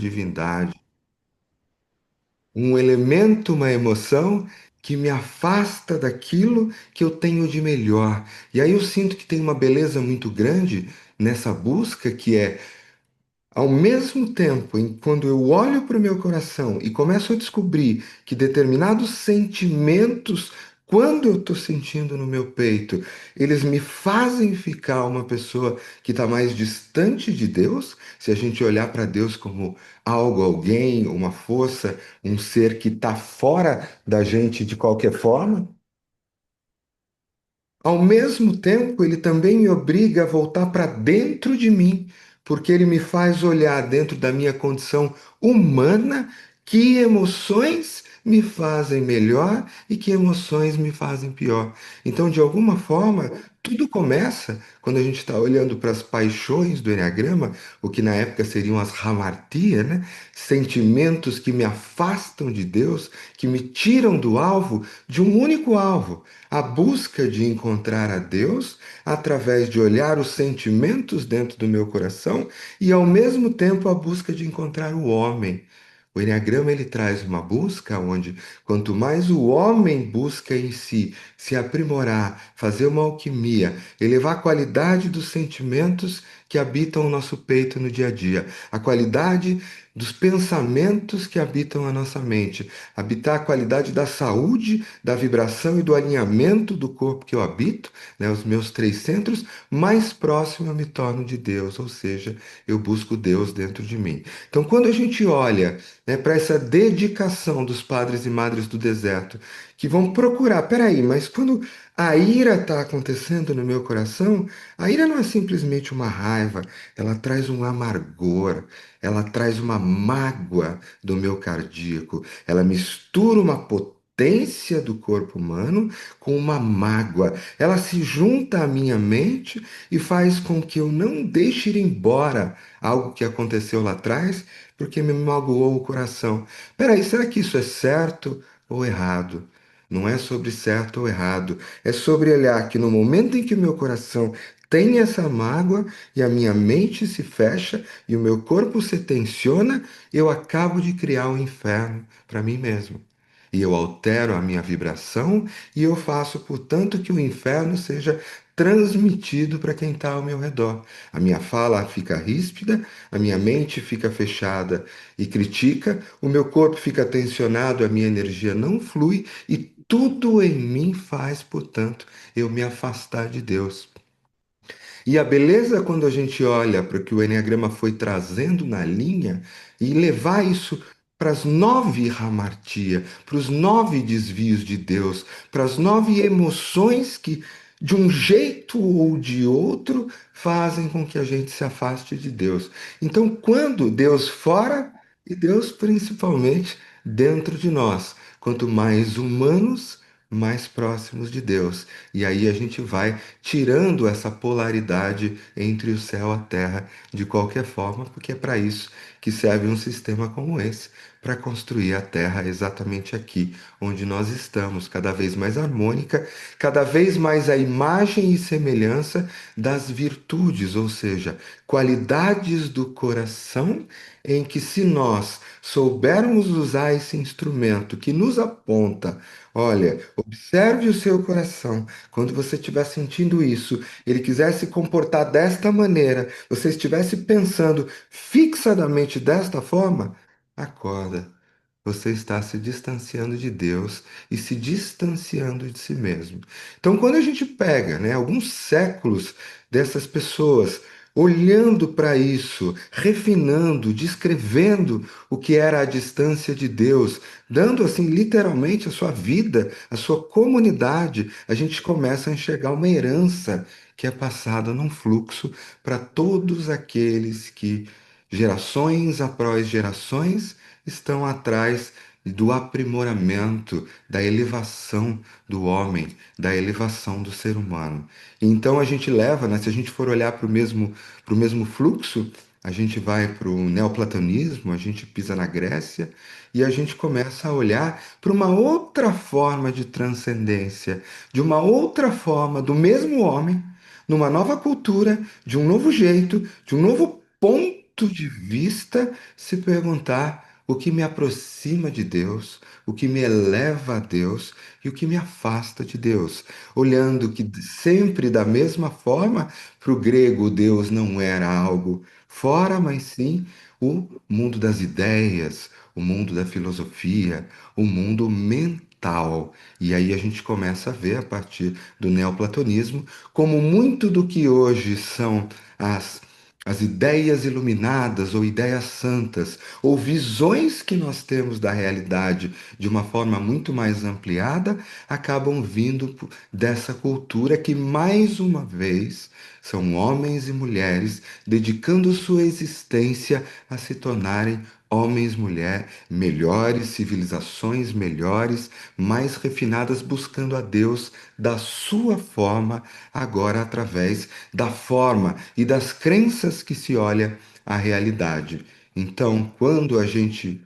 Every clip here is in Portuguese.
divindade, um elemento, uma emoção que me afasta daquilo que eu tenho de melhor. E aí eu sinto que tem uma beleza muito grande nessa busca que é ao mesmo tempo, quando eu olho para o meu coração e começo a descobrir que determinados sentimentos, quando eu estou sentindo no meu peito, eles me fazem ficar uma pessoa que está mais distante de Deus, se a gente olhar para Deus como algo, alguém, uma força, um ser que está fora da gente de qualquer forma. Ao mesmo tempo, ele também me obriga a voltar para dentro de mim, porque ele me faz olhar dentro da minha condição humana que emoções me fazem melhor e que emoções me fazem pior. Então, de alguma forma, tudo começa quando a gente está olhando para as paixões do Enneagrama, o que na época seriam as hamartia, né? Sentimentos que me afastam de Deus, que me tiram do alvo, de um único alvo, a busca de encontrar a Deus através de olhar os sentimentos dentro do meu coração e, ao mesmo tempo, a busca de encontrar o homem. O Eneagrama ele traz uma busca onde, quanto mais o homem busca em si se aprimorar, fazer uma alquimia, elevar a qualidade dos sentimentos que habitam o nosso peito no dia a dia, a qualidade dos pensamentos que habitam a nossa mente, habitar a qualidade da saúde, da vibração e do alinhamento do corpo que eu habito, né, os meus três centros, mais próximo eu me torno de Deus, ou seja, eu busco Deus dentro de mim. Então, quando a gente olha, né, para essa dedicação dos padres e madres do deserto, que vão procurar, peraí, mas quando a ira está acontecendo no meu coração, a ira não é simplesmente uma raiva, ela traz um amargor, ela traz uma mágoa do meu cardíaco, ela mistura uma potência do corpo humano com uma mágoa. Ela se junta à minha mente e faz com que eu não deixe ir embora algo que aconteceu lá atrás, porque me magoou o coração. Peraí, será que isso é certo ou errado? Não é sobre certo ou errado, é sobre olhar que no momento em que o meu coração tem essa mágoa e a minha mente se fecha e o meu corpo se tensiona, eu acabo de criar um inferno para mim mesmo. E eu altero a minha vibração e eu faço, portanto, que o inferno seja transmitido para quem está ao meu redor. A minha fala fica ríspida, a minha mente fica fechada e critica, o meu corpo fica tensionado, a minha energia não flui e tudo em mim faz, portanto, eu me afastar de Deus. E a beleza, quando a gente olha para o que o Enneagrama foi trazendo na linha e levar isso para as nove Hamartia, para os nove desvios de Deus, para as nove emoções que, de um jeito ou de outro, fazem com que a gente se afaste de Deus. Então, quando Deus fora e Deus principalmente dentro de nós, quanto mais humanos, mais próximos de Deus. E aí a gente vai tirando essa polaridade entre o céu e a terra de qualquer forma, porque é para isso que serve um sistema como esse, para construir a terra exatamente aqui, onde nós estamos, cada vez mais harmônica, cada vez mais a imagem e semelhança das virtudes, ou seja, qualidades do coração, em que se nós soubermos usar esse instrumento que nos aponta, olha, observe o seu coração. Quando você estiver sentindo isso, ele quiser se comportar desta maneira, você estivesse pensando fixadamente desta forma, acorda. Você está se distanciando de Deus e se distanciando de si mesmo. Então, quando a gente pega, né, alguns séculos dessas pessoas olhando para isso, refinando, descrevendo o que era a distância de Deus, dando assim literalmente a sua vida, a sua comunidade, a gente começa a enxergar uma herança que é passada num fluxo para todos aqueles que, gerações após gerações, estão atrás do aprimoramento, da elevação do homem, da elevação do ser humano. Então a gente leva, né, se a gente for olhar para o mesmo fluxo, a gente vai para o neoplatonismo, a gente pisa na Grécia e a gente começa a olhar para uma outra forma de transcendência, de uma outra forma do mesmo homem, numa nova cultura, de um novo jeito, de um novo ponto ponto de vista, se perguntar o que me aproxima de Deus, o que me eleva a Deus e o que me afasta de Deus. Olhando que sempre da mesma forma, para o grego, Deus não era algo fora, mas sim o mundo das ideias, o mundo da filosofia, o mundo mental. E aí a gente começa a ver, a partir do neoplatonismo, como muito do que hoje são as, as ideias iluminadas ou ideias santas, ou visões que nós temos da realidade de uma forma muito mais ampliada, acabam vindo dessa cultura que, mais uma vez, são homens e mulheres dedicando sua existência a se tornarem homens, mulher, melhores, civilizações melhores, mais refinadas, buscando a Deus da sua forma, agora através da forma e das crenças que se olha a realidade. Então, quando a gente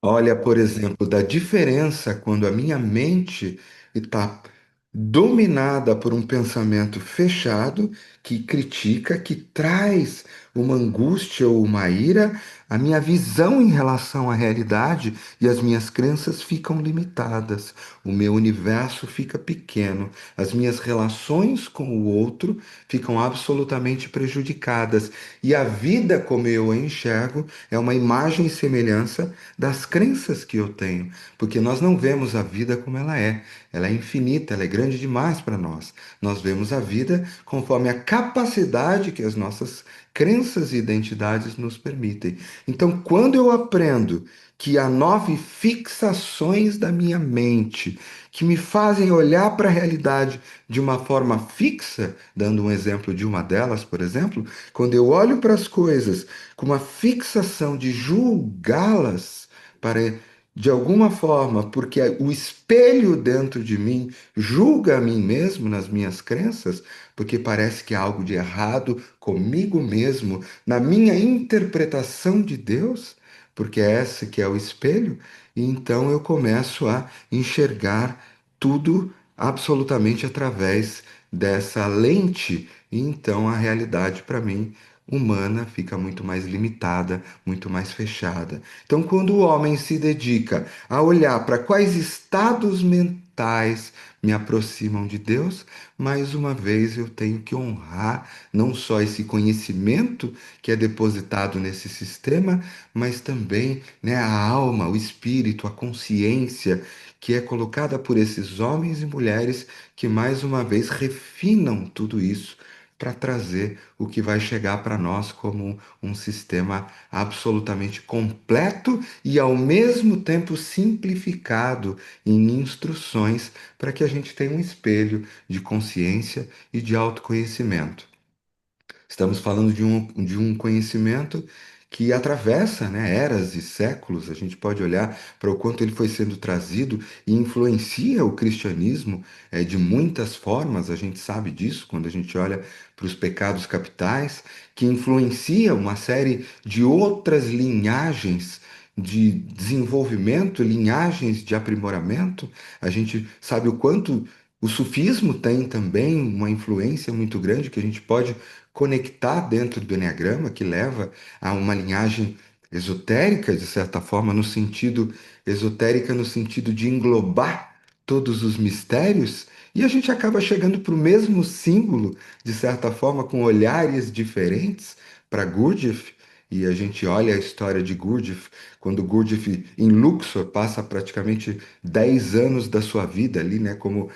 olha, por exemplo, da diferença quando a minha mente está dominada por um pensamento fechado que critica, que traz uma angústia ou uma ira, a minha visão em relação à realidade e as minhas crenças ficam limitadas. O meu universo fica pequeno, as minhas relações com o outro ficam absolutamente prejudicadas e a vida como eu a enxergo é uma imagem e semelhança das crenças que eu tenho, porque nós não vemos a vida como ela é. Ela é infinita, ela é grande demais para nós. Nós vemos a vida conforme a capacidade que as nossas crenças e identidades nos permitem. Então, quando eu aprendo que há 9 fixações da minha mente que me fazem olhar para a realidade de uma forma fixa, dando um exemplo de uma delas, por exemplo, quando eu olho para as coisas com uma fixação de julgá-las, para de alguma forma, porque o espelho dentro de mim julga a mim mesmo nas minhas crenças, porque parece que há algo de errado comigo mesmo, na minha interpretação de Deus, porque é esse que é o espelho, e então eu começo a enxergar tudo absolutamente através dessa lente, e então a realidade para mim humana fica muito mais limitada, muito mais fechada. Então, quando o homem se dedica a olhar para quais estados mentais me aproximam de Deus, mais uma vez eu tenho que honrar não só esse conhecimento que é depositado nesse sistema, mas também, né, a alma, o espírito, a consciência que é colocada por esses homens e mulheres que mais uma vez refinam tudo isso para trazer o que vai chegar para nós como um sistema absolutamente completo e ao mesmo tempo simplificado em instruções para que a gente tenha um espelho de consciência e de autoconhecimento. Estamos falando de um conhecimento que atravessa, né, eras e séculos. A gente pode olhar para o quanto ele foi sendo trazido e influencia o cristianismo de muitas formas. A gente sabe disso quando a gente olha para os pecados capitais, que influencia uma série de outras linhagens de desenvolvimento, linhagens de aprimoramento. A gente sabe o quanto o sufismo tem também uma influência muito grande que a gente pode conectar dentro do Enneagrama, que leva a uma linhagem esotérica, de certa forma, no sentido esotérica, no sentido de englobar todos os mistérios, e a gente acaba chegando para o mesmo símbolo, de certa forma, com olhares diferentes para Gurdjieff. E a gente olha a história de Gurdjieff, quando Gurdjieff, em Luxor, passa praticamente 10 anos da sua vida ali, né, como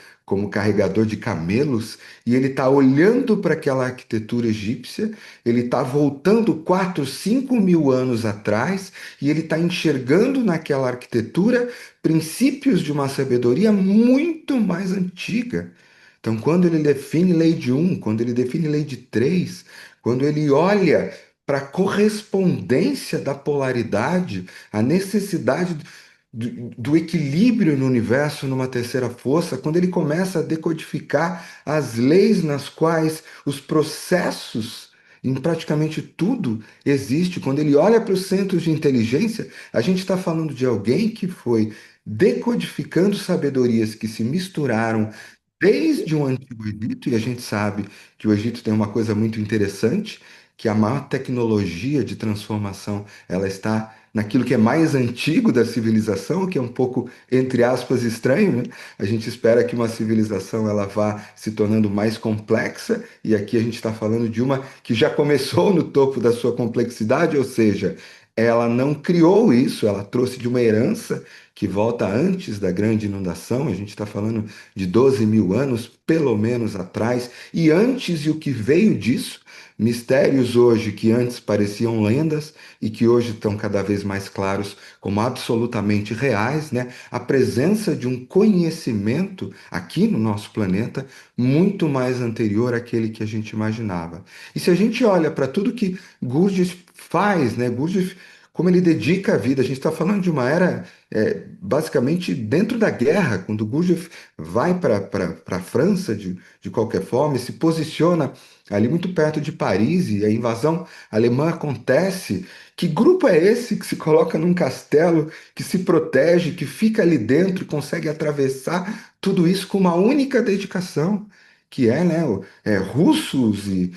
carregador de camelos, e ele está olhando para aquela arquitetura egípcia, ele está voltando 4, 5 mil anos atrás, e ele está enxergando naquela arquitetura princípios de uma sabedoria muito mais antiga. Então, quando ele define lei de um, quando ele define lei de três, quando ele olha para a correspondência da polaridade, a necessidade do equilíbrio no universo numa terceira força, quando ele começa a decodificar as leis nas quais os processos em praticamente tudo existe, quando ele olha para os centros de inteligência, a gente está falando de alguém que foi decodificando sabedorias que se misturaram desde o Antigo Egito, e a gente sabe que o Egito tem uma coisa muito interessante, que a maior tecnologia de transformação, ela está naquilo que é mais antigo da civilização, que é um pouco, entre aspas, estranho, né? A gente espera que uma civilização ela vá se tornando mais complexa, e aqui a gente está falando de uma que já começou no topo da sua complexidade, ou seja, ela não criou isso, ela trouxe de uma herança que volta antes da grande inundação, a gente está falando de 12 mil anos, pelo menos atrás, e antes e o que veio disso, mistérios hoje que antes pareciam lendas e que hoje estão cada vez mais claros como absolutamente reais, né? A presença de um conhecimento aqui no nosso planeta muito mais anterior àquele que a gente imaginava. E se a gente olha para tudo que Gurdjieff faz, né? Gurdjieff, como ele dedica a vida, a gente está falando de uma era basicamente dentro da guerra, quando Gurdjieff vai para a França de qualquer forma e se posiciona ali muito perto de Paris e a invasão alemã acontece. Que grupo é esse que se coloca num castelo, que se protege, que fica ali dentro e consegue atravessar tudo isso com uma única dedicação? Que é, né, russos e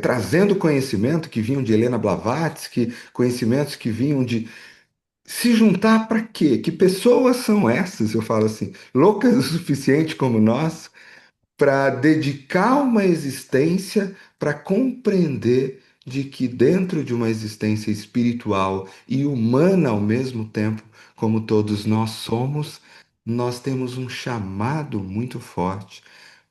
trazendo conhecimento que vinham de Helena Blavatsky, conhecimentos que vinham de se juntar para quê? Que pessoas são essas, eu falo assim, loucas o suficiente como nós, para dedicar uma existência para compreender de que dentro de uma existência espiritual e humana ao mesmo tempo, como todos nós somos, nós temos um chamado muito forte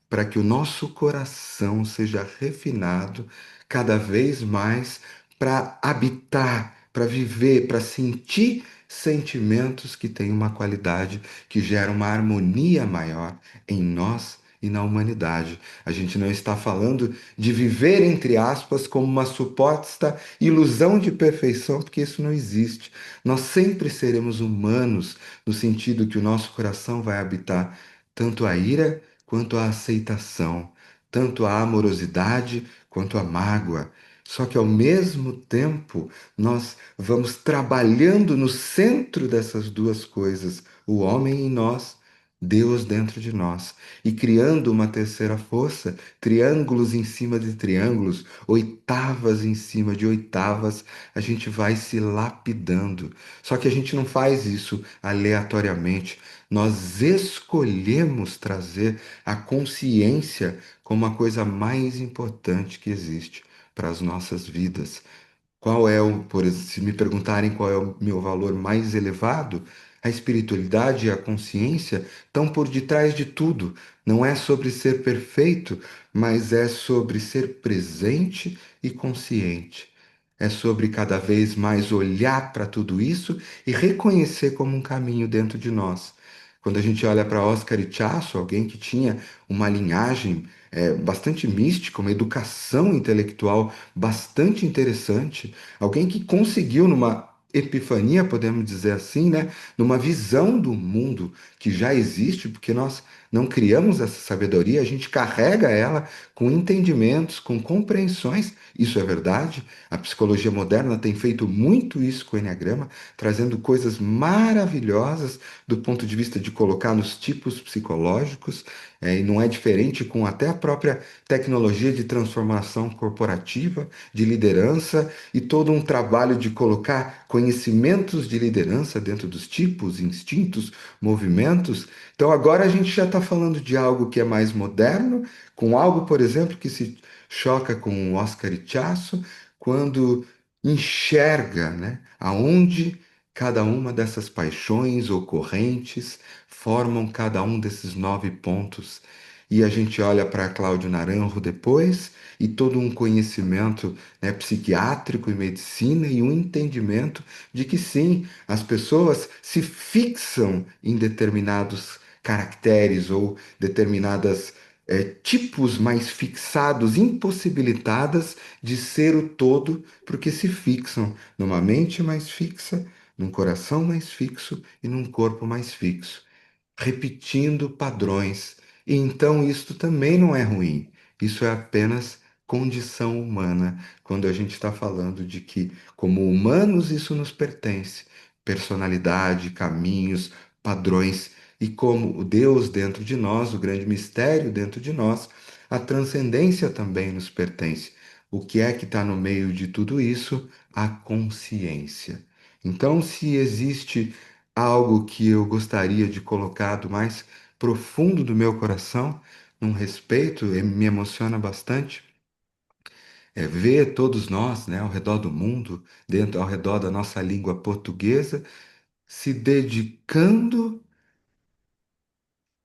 para que o nosso coração seja refinado cada vez mais para habitar, para viver, para sentir sentimentos que têm uma qualidade, que geram uma harmonia maior em nós e na humanidade. A gente não está falando de viver, entre aspas, como uma suposta ilusão de perfeição, porque isso não existe. Nós sempre seremos humanos, no sentido que o nosso coração vai habitar tanto a ira quanto à aceitação, tanto à amorosidade quanto à mágoa. Só que ao mesmo tempo, nós vamos trabalhando no centro dessas duas coisas, o homem em nós, Deus dentro de nós, e criando uma terceira força, triângulos em cima de triângulos, oitavas em cima de oitavas, a gente vai se lapidando. Só que a gente não faz isso aleatoriamente. Nós escolhemos trazer a consciência como a coisa mais importante que existe para as nossas vidas. Qual é por exemplo, se me perguntarem qual é o meu valor mais elevado, a espiritualidade e a consciência estão por detrás de tudo. Não é sobre ser perfeito, mas é sobre ser presente e consciente. É sobre cada vez mais olhar para tudo isso e reconhecer como um caminho dentro de nós. Quando a gente olha para Oscar Ichaço, alguém que tinha uma linhagem bastante mística, uma educação intelectual bastante interessante, alguém que conseguiu numa epifania, podemos dizer assim, né, numa visão do mundo que já existe, porque nós não criamos essa sabedoria, a gente carrega ela com entendimentos, com compreensões. Isso é verdade. A psicologia moderna tem feito muito isso com o Enneagrama, trazendo coisas maravilhosas do ponto de vista de colocar nos tipos psicológicos, e não é diferente com até a própria tecnologia de transformação corporativa, de liderança e todo um trabalho de colocar conhecimentos de liderança dentro dos tipos, instintos, movimentos. Então agora a gente já está falando de algo que é mais moderno, com algo, por exemplo, que se choca com o Oscar Ichaço, quando enxerga, né, aonde cada uma dessas paixões ou correntes formam cada um desses 9 pontos. E a gente olha para Cláudio Naranjo depois e todo um conhecimento, né, psiquiátrico e medicina e um entendimento de que sim, as pessoas se fixam em determinados caracteres ou determinadas tipos mais fixados, impossibilitadas de ser o todo, porque se fixam numa mente mais fixa, num coração mais fixo e num corpo mais fixo, repetindo padrões. E então isto também não é ruim. Isso é apenas condição humana, quando a gente está falando de que, como humanos, isso nos pertence. Personalidade, caminhos, padrões e como o Deus dentro de nós, o grande mistério dentro de nós, a transcendência também nos pertence. O que é que está no meio de tudo isso? A consciência. Então, se existe algo que eu gostaria de colocar do mais profundo do meu coração, num respeito, me emociona bastante, é ver todos nós, né, ao redor do mundo, dentro, ao redor da nossa língua portuguesa, se dedicando,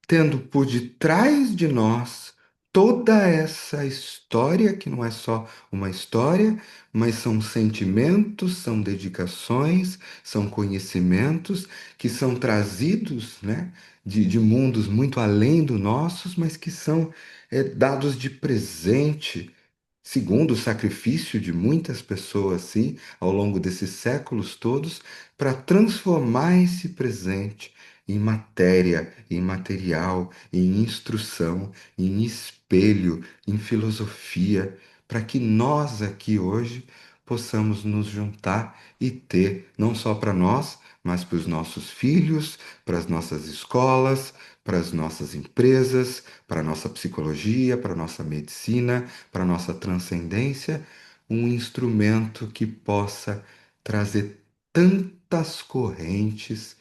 tendo por detrás de nós toda essa história, que não é só uma história, mas são sentimentos, são dedicações, são conhecimentos que são trazidos, né, de mundos muito além dos nossos, mas que são dados de presente segundo o sacrifício de muitas pessoas, sim, ao longo desses séculos todos, para transformar esse presente em matéria, em material, em instrução, em espelho, em filosofia, para que nós aqui hoje possamos nos juntar e ter, não só para nós, mas para os nossos filhos, para as nossas escolas, para as nossas empresas, para a nossa psicologia, para a nossa medicina, para a nossa transcendência, um instrumento que possa trazer tantas correntes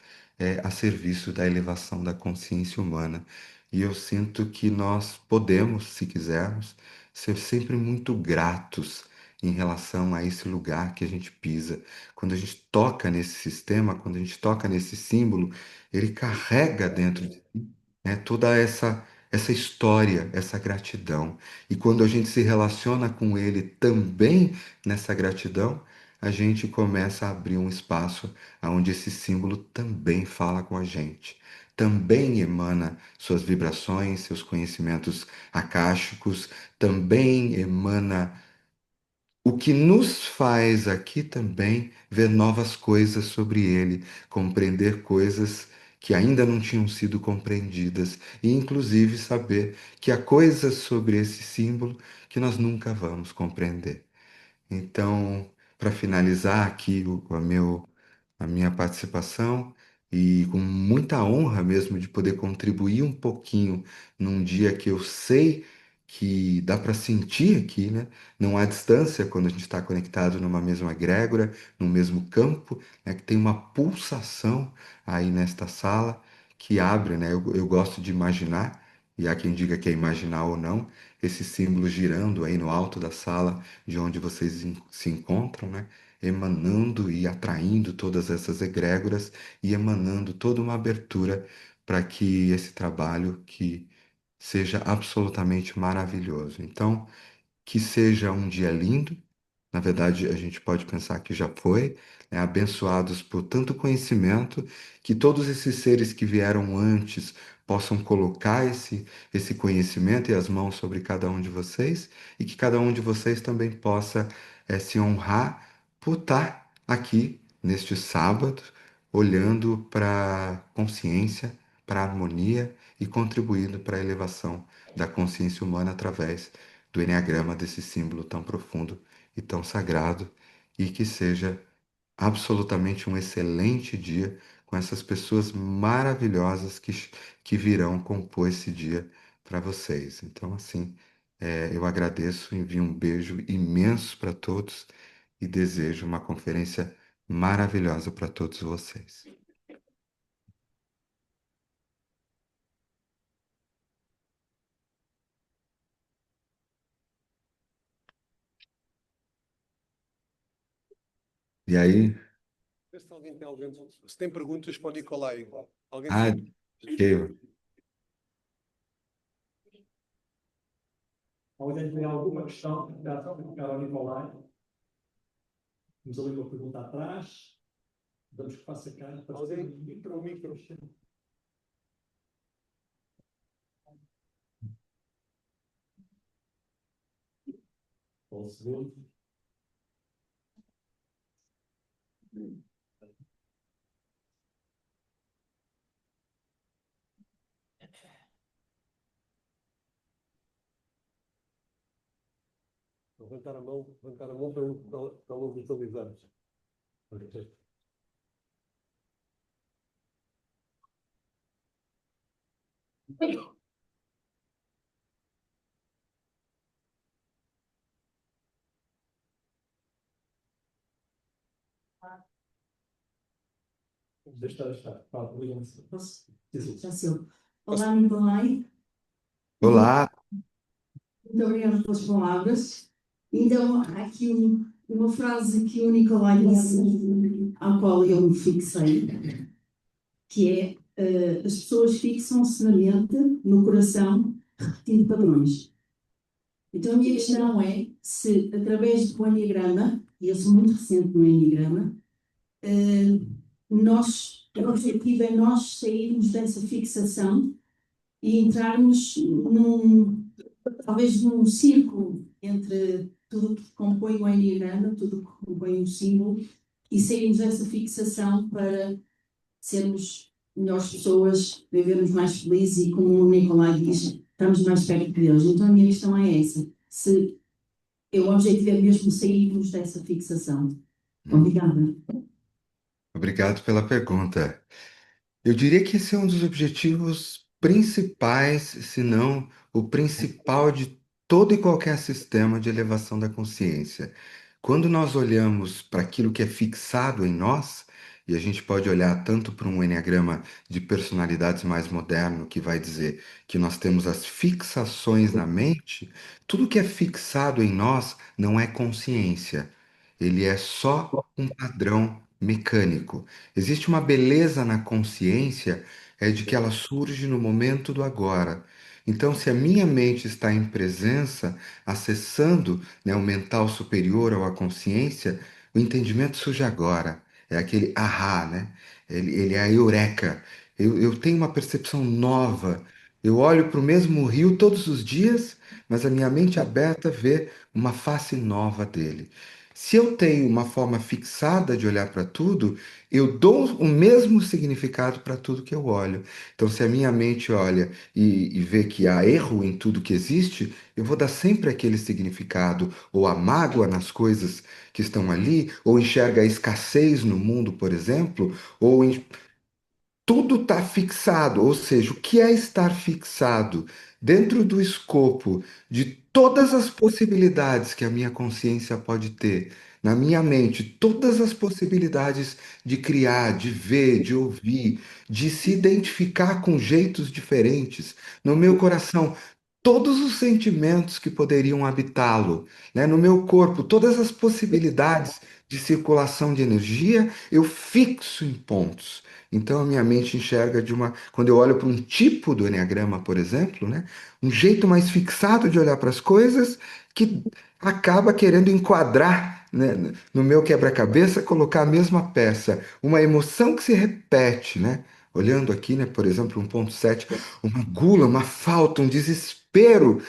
a serviço da elevação da consciência humana. E eu sinto que nós podemos, se quisermos, ser sempre muito gratos em relação a esse lugar que a gente pisa. Quando a gente toca nesse sistema, quando a gente toca nesse símbolo, ele carrega dentro de si, né, toda essa história, essa gratidão. E quando a gente se relaciona com ele também nessa gratidão, a gente começa a abrir um espaço onde esse símbolo também fala com a gente. Também emana suas vibrações, seus conhecimentos akáshicos, também emana o que nos faz aqui também ver novas coisas sobre ele, compreender coisas que ainda não tinham sido compreendidas, e inclusive saber que há coisas sobre esse símbolo que nós nunca vamos compreender. Então, para finalizar aqui a minha participação e com muita honra mesmo de poder contribuir um pouquinho num dia que eu sei que dá para sentir aqui, né? Não há distância quando a gente está conectado numa mesma egrégora, no mesmo campo, né? Que tem uma pulsação aí nesta sala que abre, né? Eu gosto de imaginar, e há quem diga que é imaginar ou não, esse símbolo girando aí no alto da sala de onde vocês se encontram, né? Emanando e atraindo todas essas egrégoras e emanando toda uma abertura para que esse trabalho que seja absolutamente maravilhoso. Então, que seja um dia lindo. Na verdade, a gente pode pensar que já foi, né? Abençoados por tanto conhecimento, que todos esses seres que vieram antes possam colocar esse conhecimento e as mãos sobre cada um de vocês, e que cada um de vocês também possa se honrar por estar aqui neste sábado, olhando para a consciência, para a harmonia e contribuindo para a elevação da consciência humana através do enneagrama, desse símbolo tão profundo e tão sagrado, e que seja absolutamente um excelente dia com essas pessoas maravilhosas que virão compor esse dia para vocês. Então, assim, eu agradeço, envio um beijo imenso para todos e desejo uma conferência maravilhosa para todos vocês. E aí, Ver se alguém tem alguém. Se tem perguntas para o Nicolai. Alguém ah, tem? que Alguém tem alguma questão para o Nicolai? Temos ali uma pergunta atrás. Vamos que faça cá. Alguém para o micro. Ou segundo. Levantar a mão para não visualizarmos. Deixa estar. Fala, Williams. Posso? Jesus. Já sou. Olá, Nicolai. Olá, Muito obrigada pelas palavras. Então, há aqui uma frase que o Nicolai disse, ao qual eu me fixei, que é as pessoas fixam-se na mente, no coração, repetindo padrões. Então, a minha questão é se, através do Enneagrama, e eu sou muito recente no Enneagrama, o objetivo é nós sairmos dessa fixação e entrarmos talvez num círculo entre tudo que compõe o Enneagrama, tudo que compõe o símbolo, e sairmos dessa fixação para sermos melhores pessoas, vivermos mais felizes e, como o Nicolai diz, estamos mais perto de Deus. Então a minha questão é essa, se o objetivo é mesmo sairmos dessa fixação. Obrigada. obrigado pela pergunta. Eu diria que esse é um dos objetivos principais, se não o principal de todo e qualquer sistema de elevação da consciência. Quando nós olhamos para aquilo que é fixado em nós, e a gente pode olhar tanto para um enneagrama de personalidades mais moderno, que vai dizer que nós temos as fixações na mente, tudo que é fixado em nós não é consciência, ele é só um padrão mecânico. Existe uma beleza na consciência, é de que ela surge no momento do agora. Então, se a minha mente está em presença, acessando, né, o mental superior ou a consciência, o entendimento surge agora. É aquele ahá, né? Ele é a eureka. Eu tenho uma percepção nova. Eu olho para o mesmo rio todos os dias, mas a minha mente aberta vê uma face nova dele. Se eu tenho uma forma fixada de olhar para tudo, eu dou o mesmo significado para tudo que eu olho. Então, se a minha mente olha e vê que há erro em tudo que existe, eu vou dar sempre aquele significado, ou a mágoa nas coisas que estão ali, ou enxerga a escassez no mundo, por exemplo, ou tudo está fixado, ou seja, o que é estar fixado dentro do escopo de todas as possibilidades que a minha consciência pode ter, na minha mente, todas as possibilidades de criar, de ver, de ouvir, de se identificar com jeitos diferentes, no meu coração, todos os sentimentos que poderiam habitá-lo, né? No meu corpo, todas as possibilidades de circulação de energia, eu fixo em pontos. Então a minha mente enxerga de uma, quando eu olho para um tipo do enneagrama, por exemplo, né, um jeito mais fixado de olhar para as coisas que acaba querendo enquadrar, né, no meu quebra-cabeça, colocar a mesma peça, uma emoção que se repete, né? Olhando aqui, né, por exemplo, 1.7, uma gula, uma falta, um desespero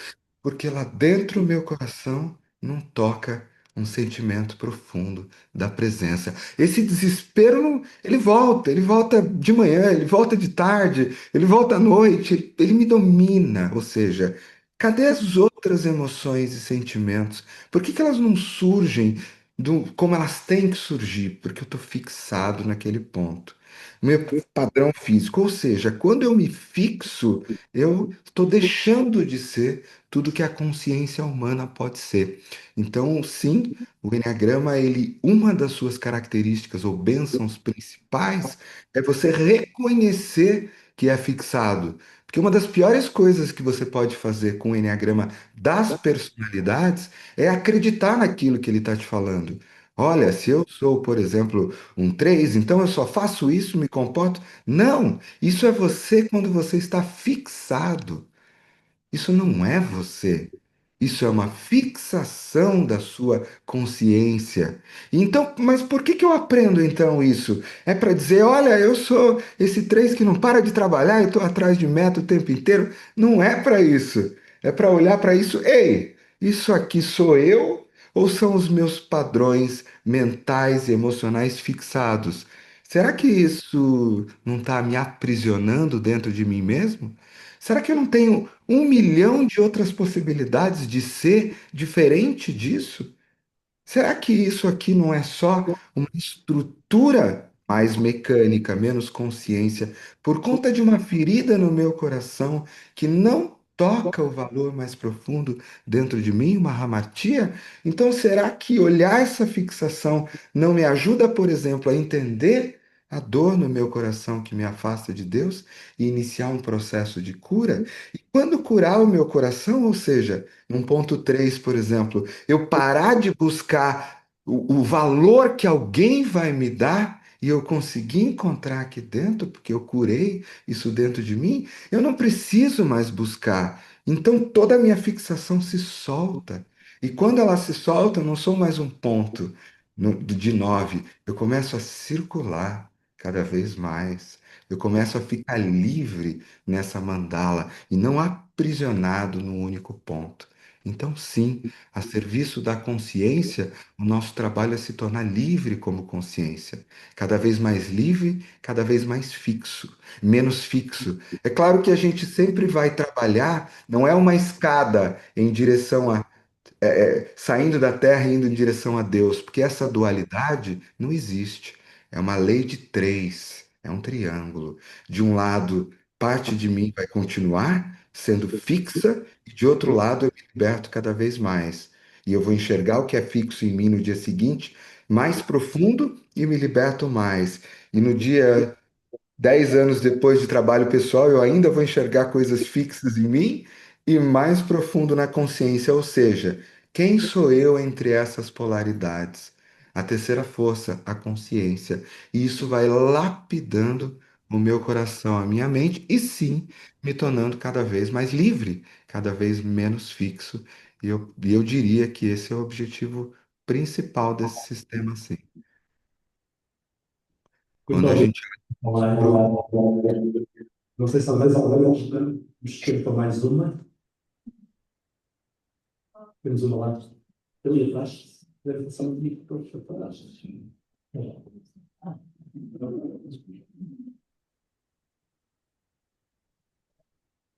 porque lá dentro do meu coração não toca um sentimento profundo da presença. Esse desespero, ele volta de manhã, ele volta de tarde, ele volta à noite, ele me domina. Ou seja, cadê as outras emoções e sentimentos? Por que que elas não surgem como elas têm que surgir? Porque eu estou fixado naquele ponto. Meu padrão físico, ou seja, quando eu me fixo, eu estou deixando de ser tudo que a consciência humana pode ser. Então, sim, o Enneagrama, ele, uma das suas características ou bênçãos principais é você reconhecer que é fixado. Porque uma das piores coisas que você pode fazer com o Enneagrama das personalidades é acreditar naquilo que ele está te falando. Olha, se eu sou, por exemplo, um 3, então eu só faço isso, me comporto. Não, isso é você quando você está fixado. Isso não é você. Isso é uma fixação da sua consciência. Então, mas por que que eu aprendo então isso? É para dizer, olha, eu sou esse três que não para de trabalhar e estou atrás de meta o tempo inteiro? Não é para isso. É para olhar para isso. Ei, isso aqui sou eu ou são os meus padrões mentais e emocionais fixados? Será que isso não está me aprisionando dentro de mim mesmo? Será que eu não tenho 1 milhão de outras possibilidades de ser diferente disso? Será que isso aqui não é só uma estrutura mais mecânica, menos consciência, por conta de uma ferida no meu coração que não toca o valor mais profundo dentro de mim, uma hamartia? Então, será que olhar essa fixação não me ajuda, por exemplo, a entender a dor no meu coração que me afasta de Deus e iniciar um processo de cura? E quando curar o meu coração, ou seja, num ponto 3, por exemplo, eu parar de buscar o valor que alguém vai me dar e eu consegui encontrar aqui dentro, porque eu curei isso dentro de mim, eu não preciso mais buscar. Então toda a minha fixação se solta. E quando ela se solta, eu não sou mais um ponto de 9. Eu começo a circular cada vez mais. Eu começo a ficar livre nessa mandala e não aprisionado no único ponto. Então, sim, a serviço da consciência, o nosso trabalho é se tornar livre como consciência. Cada vez mais livre, cada vez mais fixo, menos fixo. É claro que a gente sempre vai trabalhar, não é uma escada em direção a saindo da terra e indo em direção a Deus, porque essa dualidade não existe. É uma lei de três, é um triângulo. De um lado, parte de mim vai continuar sendo fixa, e de outro lado, eu me liberto cada vez mais. E eu vou enxergar o que é fixo em mim no dia seguinte, mais profundo, e me liberto mais. E no dia 10 anos depois de trabalho pessoal, eu ainda vou enxergar coisas fixas em mim e mais profundo na consciência, ou seja, quem sou eu entre essas polaridades? A terceira força, a consciência. E isso vai lapidando o meu coração, a minha mente, e sim, me tornando cada vez mais livre, cada vez menos fixo. E eu diria que esse é o objetivo principal desse sistema, sim. Muito Quando a obrigado. gente Olá, não sei se talvez alguns nos para mais uma. Temos uma lá ali atrás. Deve ser um tipo todos atrás.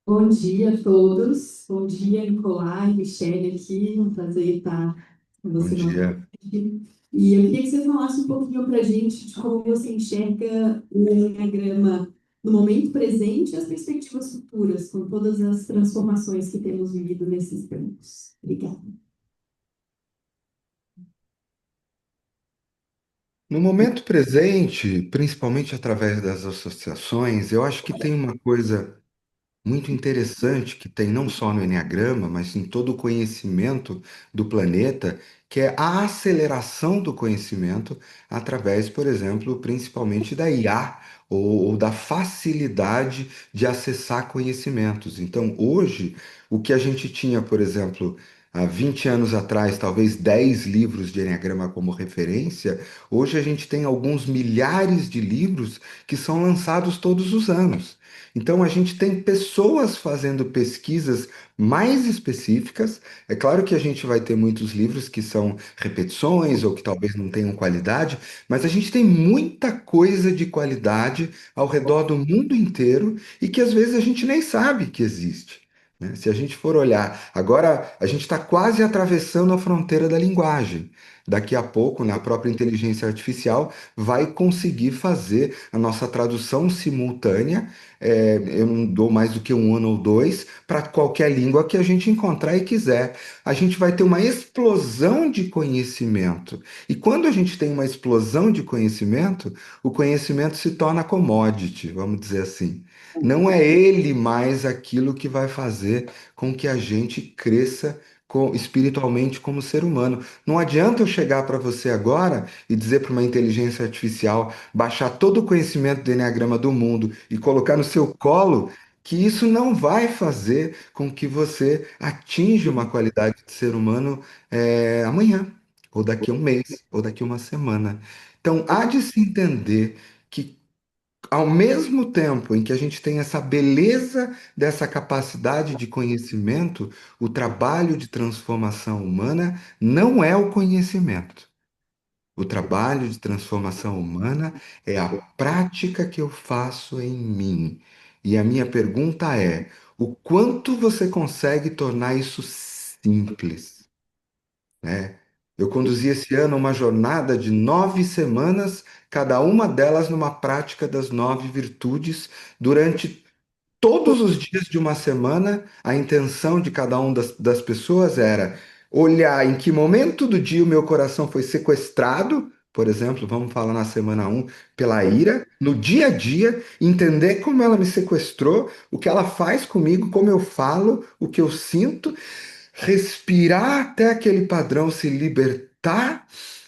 Bom dia a todos. Bom dia, Nicolai, Michele aqui. Um prazer estar com Bom você dia. novamente. E eu queria que você falasse um pouquinho para a gente de como você enxerga o Enneagrama no momento presente e as perspectivas futuras, com todas as transformações que temos vivido nesses tempos. Obrigada. No momento presente, principalmente através das associações, eu acho que tem uma coisa muito interessante que tem não só no Eneagrama, mas em todo o conhecimento do planeta, que é a aceleração do conhecimento através, por exemplo, principalmente da IA ou da facilidade de acessar conhecimentos. Então, hoje, o que a gente tinha, por exemplo, há 20 anos atrás, talvez 10 livros de Eneagrama como referência, hoje a gente tem alguns milhares de livros que são lançados todos os anos. Então, a gente tem pessoas fazendo pesquisas mais específicas. É claro que a gente vai ter muitos livros que são repetições ou que talvez não tenham qualidade, mas a gente tem muita coisa de qualidade ao redor do mundo inteiro e que às vezes a gente nem sabe que existe. Né? Se a gente for olhar, agora a gente está quase atravessando a fronteira da linguagem. Daqui a pouco, na própria inteligência artificial, vai conseguir fazer a nossa tradução simultânea. Eu não dou mais do que um ano ou dois para qualquer língua que a gente encontrar e quiser. A gente vai ter uma explosão de conhecimento. E quando a gente tem uma explosão de conhecimento, o conhecimento se torna commodity, vamos dizer assim. Não é ele mais aquilo que vai fazer com que a gente cresça espiritualmente como ser humano. Não adianta eu chegar para você agora e dizer para uma inteligência artificial baixar todo o conhecimento do Eneagrama do mundo e colocar no seu colo, que isso não vai fazer com que você atinja uma qualidade de ser humano amanhã, ou daqui a um mês, ou daqui a uma semana. Então, há de se entender que, ao mesmo tempo em que a gente tem essa beleza dessa capacidade de conhecimento, o trabalho de transformação humana não é o conhecimento. O trabalho de transformação humana é a prática que eu faço em mim. E a minha pergunta é: o quanto você consegue tornar isso simples, né? Eu conduzi esse ano uma jornada de 9 semanas, cada uma delas numa prática das 9 virtudes, durante todos os dias de uma semana. A intenção de cada uma das pessoas era olhar em que momento do dia o meu coração foi sequestrado, por exemplo, vamos falar na semana 1, pela ira, no dia a dia, entender como ela me sequestrou, o que ela faz comigo, como eu falo, o que eu sinto, respirar até aquele padrão se libertar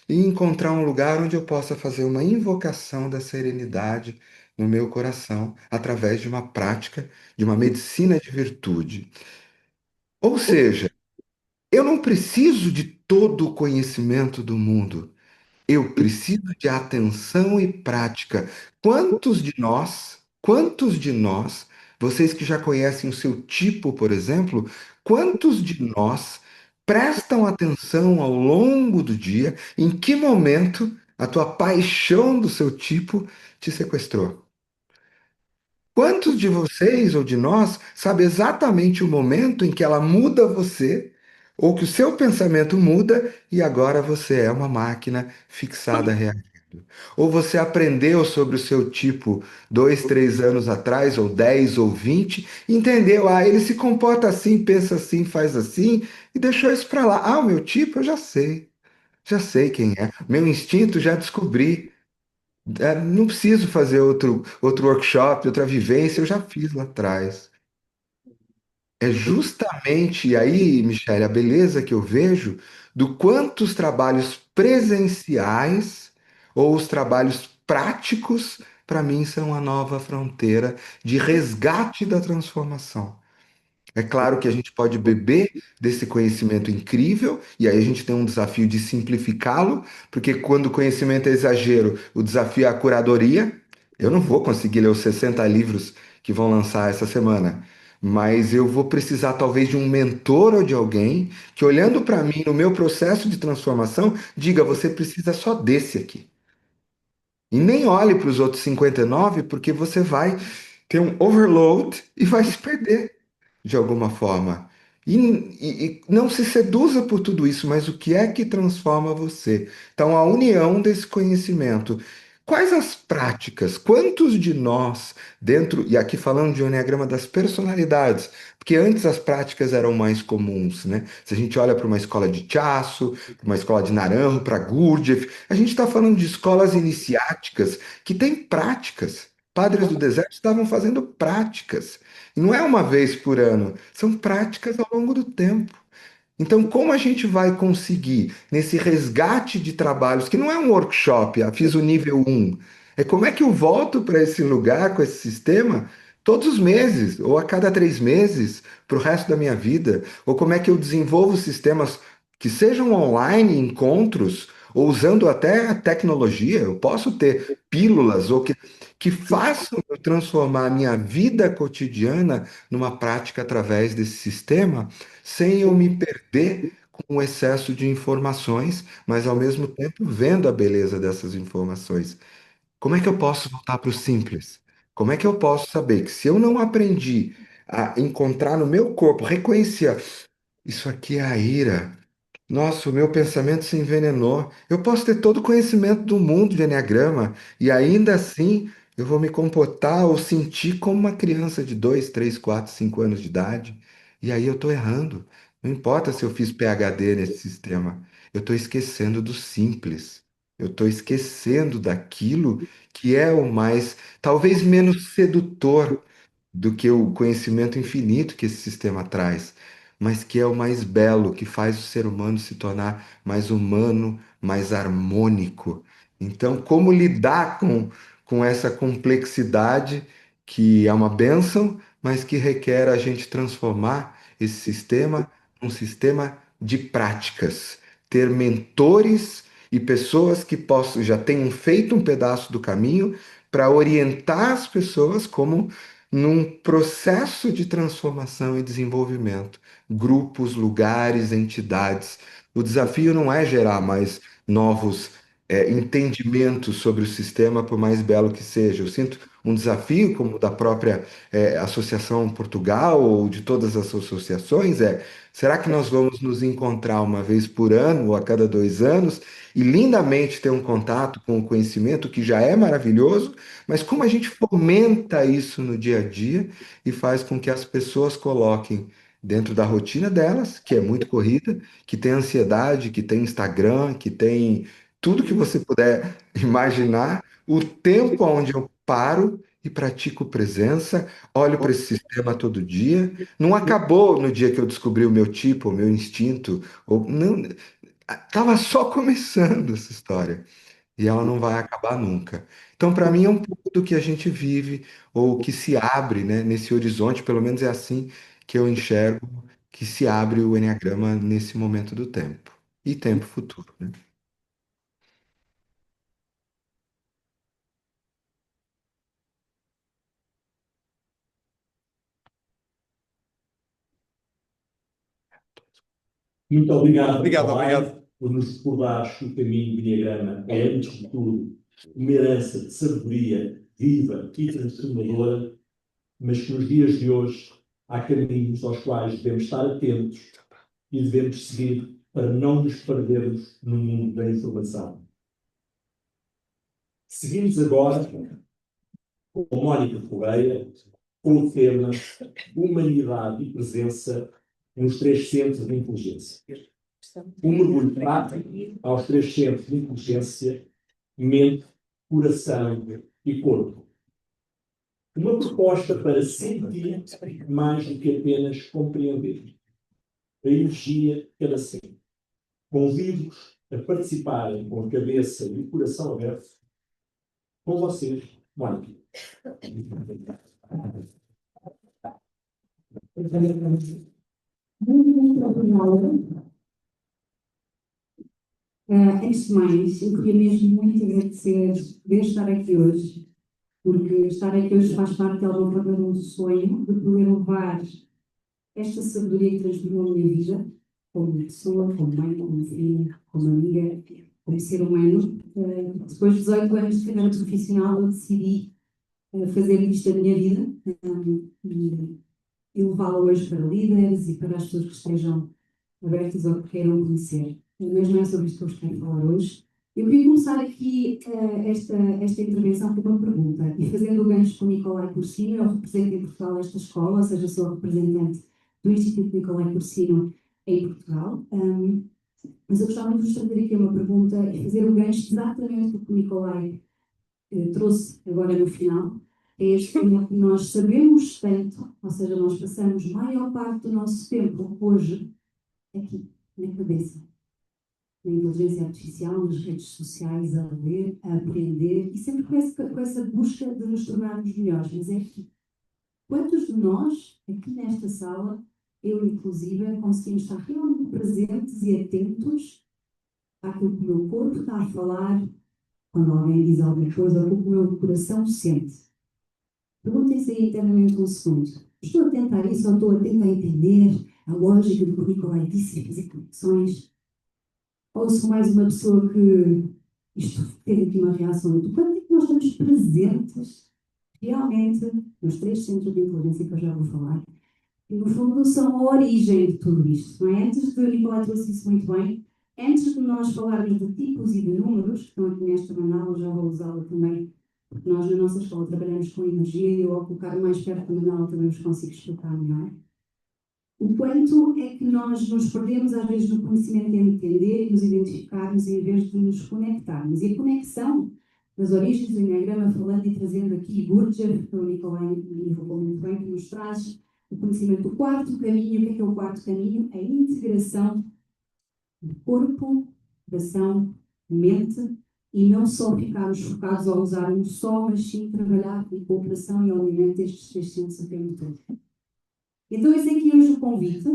e encontrar um lugar onde eu possa fazer uma invocação da serenidade no meu coração, através de uma prática, de uma medicina de virtude. Ou seja, eu não preciso de todo o conhecimento do mundo. Eu preciso de atenção e prática. Quantos de nós, vocês que já conhecem o seu tipo, por exemplo, quantos de nós prestam atenção ao longo do dia em que momento a tua paixão do seu tipo te sequestrou? Quantos de vocês ou de nós sabe exatamente o momento em que ela muda você, ou que o seu pensamento muda e agora você é uma máquina fixada reagindo? Ou você aprendeu sobre o seu tipo 2, 3 anos atrás, ou 10 ou 20, entendeu? Ah, ele se comporta assim, pensa assim, faz assim, e deixou isso para lá. Ah, o meu tipo eu já sei quem é. Meu instinto já descobri. Não preciso fazer outro workshop, outra vivência, eu já fiz lá atrás. É justamente aí, Michele, a beleza que eu vejo do quanto os trabalhos presenciais ou os trabalhos práticos, para mim, são a nova fronteira de resgate da transformação. É claro que a gente pode beber desse conhecimento incrível, e aí a gente tem um desafio de simplificá-lo, porque quando o conhecimento é exagero, o desafio é a curadoria. Eu não vou conseguir ler os 60 livros que vão lançar essa semana, mas eu vou precisar talvez de um mentor ou de alguém que, olhando para mim no meu processo de transformação, diga: você precisa só desse aqui. E nem olhe para os outros 59, porque você vai ter um overload e vai se perder de alguma forma. E não se seduza por tudo isso, mas o que é que transforma você? Então, a união desse conhecimento. Quais as práticas? Quantos de nós, dentro, e aqui falando de um enneagrama das personalidades, porque antes as práticas eram mais comuns, né? Se a gente olha para uma escola de Chasso, para uma escola de Naranjo, para Gurdjieff, a gente está falando de escolas iniciáticas que têm práticas. Padres do deserto estavam fazendo práticas. E não é uma vez por ano, são práticas ao longo do tempo. Então, como a gente vai conseguir, nesse resgate de trabalhos, que não é um workshop, fiz o nível 1, é como é que eu volto para esse lugar, com esse sistema, todos os meses, ou a cada 3 meses, para o resto da minha vida? Ou como é que eu desenvolvo sistemas que sejam online, encontros, ou usando até a tecnologia? Eu posso ter pílulas, ou que façam eu transformar a minha vida cotidiana numa prática através desse sistema, sem eu me perder com o excesso de informações, mas ao mesmo tempo vendo a beleza dessas informações. Como é que eu posso voltar para o simples? Como é que eu posso saber que, se eu não aprendi a encontrar no meu corpo, reconhecer: isso aqui é a ira, nossa, o meu pensamento se envenenou. Eu posso ter todo o conhecimento do mundo de enneagrama e ainda assim eu vou me comportar ou sentir como uma criança de 2, 3, 4, 5 anos de idade. E aí eu estou errando. Não importa se eu fiz PhD nesse sistema, eu estou esquecendo do simples. Eu estou esquecendo daquilo que é o mais, talvez menos sedutor do que o conhecimento infinito que esse sistema traz, mas que é o mais belo, que faz o ser humano se tornar mais humano, mais harmônico. Então, como lidar com essa complexidade que é uma bênção, mas que requer a gente transformar esse sistema num sistema de práticas, ter mentores e pessoas que possam já tenham feito um pedaço do caminho para orientar as pessoas como num processo de transformação e desenvolvimento. Grupos, lugares, entidades. O desafio não é gerar mais novos entendimento sobre o sistema, por mais belo que seja. Eu sinto um desafio, como da própria Associação Portugal ou de todas as associações, será que nós vamos nos encontrar uma vez por ano ou a cada 2 anos e lindamente ter um contato com o conhecimento que já é maravilhoso, mas como a gente fomenta isso no dia a dia e faz com que as pessoas coloquem dentro da rotina delas, que é muito corrida, que tem ansiedade, que tem Instagram, que tem tudo que você puder imaginar, o tempo onde eu paro e pratico presença, olho para esse sistema todo dia. Não acabou no dia que eu descobri o meu tipo, o meu instinto, ou não, estava só começando essa história. E ela não vai acabar nunca. Então, para mim, é um pouco do que a gente vive, ou que se abre, né, nesse horizonte, pelo menos é assim que eu enxergo que se abre o enneagrama nesse momento do tempo. E tempo futuro, né? Muito obrigado, Obrigado, Nicolai, obrigado. por nos recordares que o caminho do Diagrama é, antes de tudo, uma herança de sabedoria viva e transformadora, mas que nos dias de hoje há caminhos aos quais devemos estar atentos e devemos seguir para não nos perdermos no mundo da informação. Seguimos agora com Mónica Correia, com o tema Humanidade e Presença nos três centros de inteligência. Um mergulho prático aos três centros de inteligência, mente, coração e corpo. Uma proposta para sentir mais do que apenas compreender. A energia de cada centro. Convido-vos a participarem com a cabeça e o coração aberto. Com vocês, Mónica. Muito obrigada. Antes de mais, eu queria mesmo muito agradecer por estar aqui hoje, porque estar aqui hoje faz parte de alguma forma de um sonho de poder levar esta sabedoria que transformou a minha vida, como pessoa, como mãe, como filha, como amiga, como ser humano. Depois de 18 anos de carreira profissional, eu decidi fazer isto da minha vida e levá-la hoje para líderes e para as pessoas que estejam abertas ou que queiram conhecer. Mas não é sobre isto que eu vos quero falar hoje. Eu queria começar aqui esta intervenção com uma pergunta, e fazendo o gancho com o Nicolai Cursino. Eu represento em Portugal esta escola, ou seja, sou representante do Instituto Nicolai Cursino em Portugal. Mas eu gostava de vos fazer aqui uma pergunta e fazer o gancho exatamente do que o Nicolai trouxe agora no final. É este tema que nós sabemos tanto, ou seja, nós passamos a maior parte do nosso tempo hoje aqui, na cabeça, na inteligência artificial, nas redes sociais, a ler, a aprender, e sempre com essa busca de nos tornarmos melhores. Mas é aqui. Quantos de nós, aqui nesta sala, eu inclusive, conseguimos estar realmente presentes e atentos àquilo que o meu corpo está a falar, quando alguém diz alguma coisa, ou o que o meu coração sente? Perguntem-se aí internamente um segundo. Estou atenta a isso ou estou atenta a entender a lógica do que o Nicolai disse e fazer conexões? Ou sou mais uma pessoa que isto teve aqui uma reação? Quando é que nós estamos presentes realmente nos três centros de inteligência que eu já vou falar? E no fundo são a origem de tudo isto, não é? Antes de o Nicolai trouxe isso muito bem, antes de nós falarmos de tipos e de números, que estão aqui nesta mandala, já vou usá-la também, porque nós na nossa escola trabalhamos com energia e eu ao colocar mais perto da mandala também vos consigo explicar melhor. O quanto é que nós nos perdemos às vezes no conhecimento de entender e nos identificarmos em vez de nos conectarmos. E a conexão das origens do Enneagrama, falando e trazendo aqui Gurdjieff, que o Nicolai me invocou muito bem, que nos traz o conhecimento do quarto caminho. O que é o quarto caminho? A integração de corpo, coração, mente, e não só ficarmos focados a usar um só, mas sim trabalhar em cooperação e alinhamento destes três centros o tempo todo. Então, esse é aqui hoje o convite,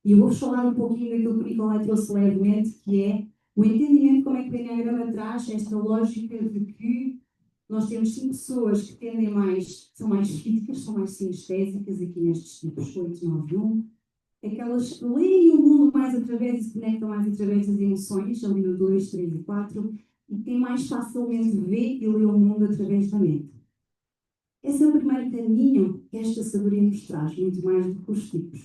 e eu vou-vos falar um pouquinho daquilo que o Nicolai trouxe levemente, que é o entendimento de como é que o Enneagrama traz esta lógica de que nós temos 5 pessoas que tendem mais, são mais físicas, são mais sinestésicas, aqui nestes tipos 8, 9, 1, aquelas que leem o mundo mais através e se conectam mais através das emoções, ali no 2, 3 e 4, e quem mais facilmente vê e lê o mundo através da mente. Esse é o primeiro caminho que esta sabedoria nos traz, muito mais do que os tipos.